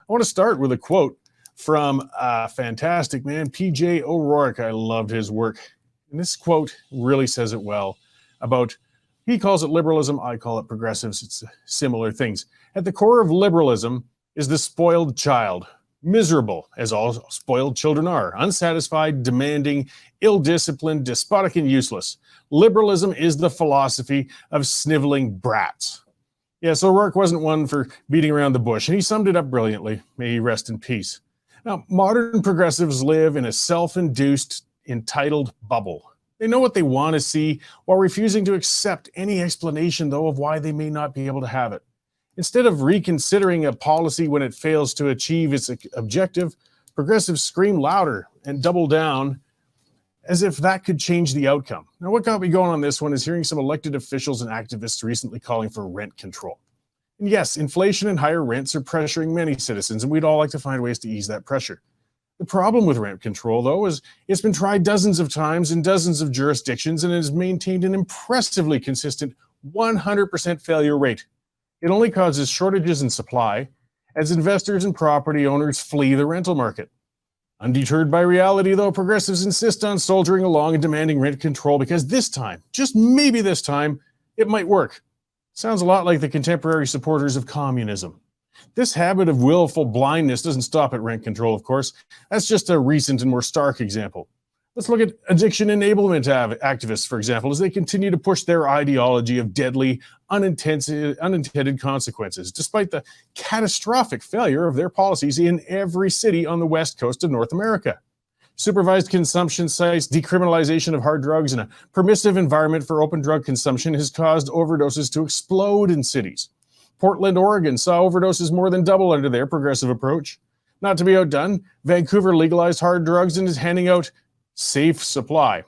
I want to start with a quote from fantastic man, P.J. O'Rourke. I loved his work. And this quote really says it well about, he calls it liberalism, I call it progressives. It's similar things. At the core of liberalism is the spoiled child, miserable, as all spoiled children are, unsatisfied, demanding, ill-disciplined, despotic, and useless. Liberalism is the philosophy of sniveling brats. Yeah, so O'Rourke wasn't one for beating around the bush, and he summed it up brilliantly. May he rest in peace. Now, modern progressives live in a self-induced, entitled bubble. They know what they want to see while refusing to accept any explanation, though, of why they may not be able to have it. Instead of reconsidering a policy when it fails to achieve its objective, progressives scream louder and double down as if that could change the outcome. Now, what got me going on this one is hearing some elected officials and activists recently calling for rent control. And yes, inflation and higher rents are pressuring many citizens, and we'd all like to find ways to ease that pressure. The problem with rent control, though, is it's been tried dozens of times in dozens of jurisdictions and has maintained an impressively consistent 100% failure rate. It only causes shortages in supply as investors and property owners flee the rental market. Undeterred by reality, though, progressives insist on soldiering along and demanding rent control because this time, just maybe this time, it might work. Sounds a lot like the contemporary supporters of communism. This habit of willful blindness doesn't stop at rent control, of course. That's just a recent and more stark example. Let's look at addiction enablement activists, for example, as they continue to push their ideology of deadly, unintended consequences, despite the catastrophic failure of their policies in every city on the west coast of North America. Supervised consumption sites, decriminalization of hard drugs, and a permissive environment for open drug consumption has caused overdoses to explode in cities. Portland, Oregon saw overdoses more than double under their progressive approach. Not to be outdone, Vancouver legalized hard drugs and is handing out safe supply.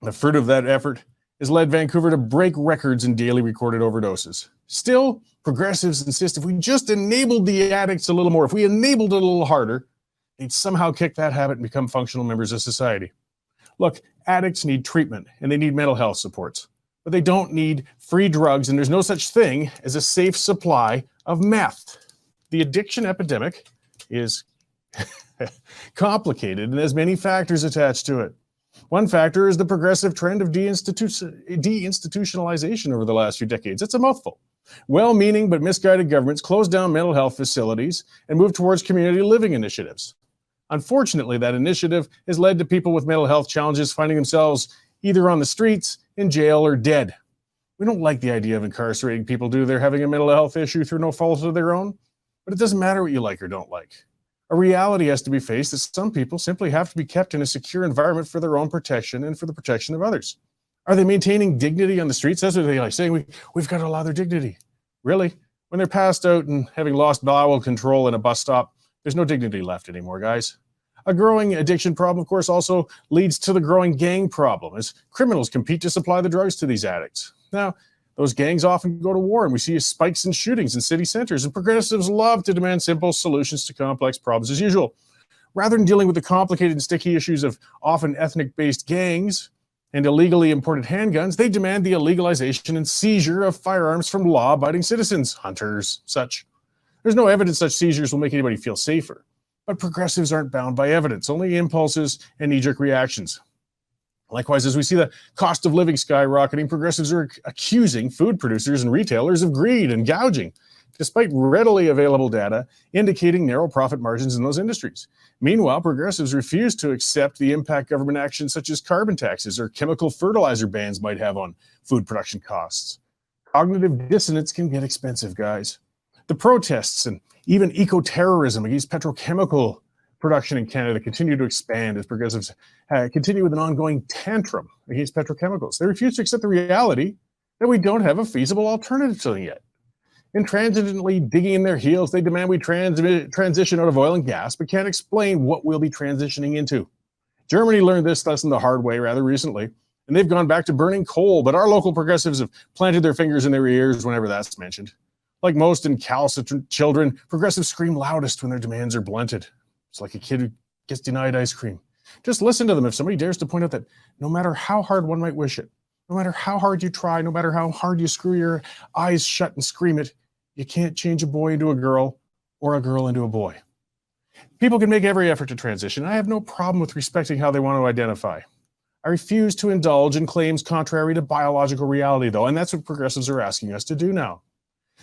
The fruit of that effort has led Vancouver to break records in daily recorded overdoses. Still, progressives insist if we just enabled the addicts a little more, if we enabled it a little harder, they'd somehow kick that habit and become functional members of society. Look, addicts need treatment and they need mental health supports, but they don't need free drugs, and there's no such thing as a safe supply of meth. The addiction epidemic is complicated and has many factors attached to it. One factor is the progressive trend of deinstitutionalization over the last few decades. It's a mouthful. Well-meaning but misguided governments closed down mental health facilities and moved towards community living initiatives. Unfortunately, that initiative has led to people with mental health challenges finding themselves either on the streets, in jail, or dead. We don't like the idea of incarcerating people due to their having a mental health issue through no fault of their own, but it doesn't matter what you like or don't like. A reality has to be faced that some people simply have to be kept in a secure environment for their own protection and for the protection of others. Are they maintaining dignity on the streets? That's what they like saying. We've got to allow their dignity. Really? When they're passed out and having lost bowel control in a bus stop, there's no dignity left anymore, guys. A growing addiction problem, of course, also leads to the growing gang problem as criminals compete to supply the drugs to these addicts. Now, those gangs often go to war, and we see spikes in shootings in city centers, and progressives love to demand simple solutions to complex problems as usual. Rather than dealing with the complicated and sticky issues of often ethnic-based gangs and illegally imported handguns, they demand the illegalization and seizure of firearms from law-abiding citizens, hunters, such. There's no evidence such seizures will make anybody feel safer. But progressives aren't bound by evidence, only impulses and knee-jerk reactions. Likewise, as we see the cost of living skyrocketing, progressives are accusing food producers and retailers of greed and gouging, despite readily available data indicating narrow profit margins in those industries. Meanwhile, progressives refuse to accept the impact government actions such as carbon taxes or chemical fertilizer bans might have on food production costs. Cognitive dissonance can get expensive, guys. The protests and even eco-terrorism against petrochemical production in Canada continue to expand as progressives continue with an ongoing tantrum against petrochemicals. They refuse to accept the reality that we don't have a feasible alternative to them yet. Intransigently digging in their heels, they demand we transition out of oil and gas, but can't explain what we'll be transitioning into. Germany learned this lesson the hard way rather recently, and they've gone back to burning coal, but our local progressives have planted their fingers in their ears whenever that's mentioned. Like most incalcitrant children, progressives scream loudest when their demands are blunted. It's like a kid who gets denied ice cream. Just listen to them if somebody dares to point out that no matter how hard one might wish it, no matter how hard you try, no matter how hard you screw your eyes shut and scream it, you can't change a boy into a girl or a girl into a boy. People can make every effort to transition. I have no problem with respecting how they want to identify. I refuse to indulge in claims contrary to biological reality, though, and that's what progressives are asking us to do now.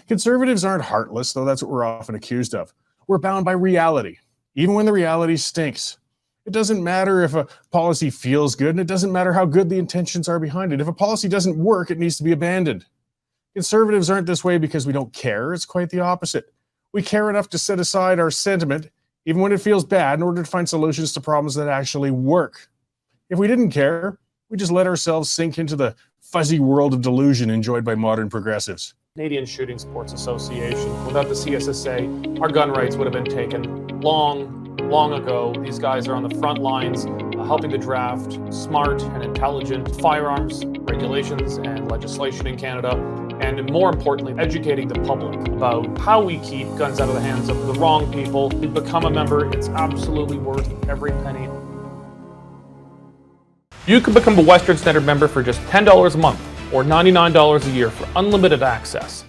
Conservatives aren't heartless, though that's what we're often accused of. We're bound by reality, even when the reality stinks. It doesn't matter if a policy feels good, and it doesn't matter how good the intentions are behind it. If a policy doesn't work, it needs to be abandoned. Conservatives aren't this way because we don't care. It's quite the opposite. We care enough to set aside our sentiment, even when it feels bad, in order to find solutions to problems that actually work. If we didn't care, we just let ourselves sink into the fuzzy world of delusion enjoyed by modern progressives. Canadian Shooting Sports Association. Without the CSSA, our gun rights would have been taken long ago. These guys are on the front lines helping to draft smart and intelligent firearms regulations and legislation in Canada, and more importantly, educating the public about how we keep guns out of the hands of the wrong people. You become a member, it's absolutely worth every penny. You can become a Western Standard member for just $10 a month or $99 a year for unlimited access.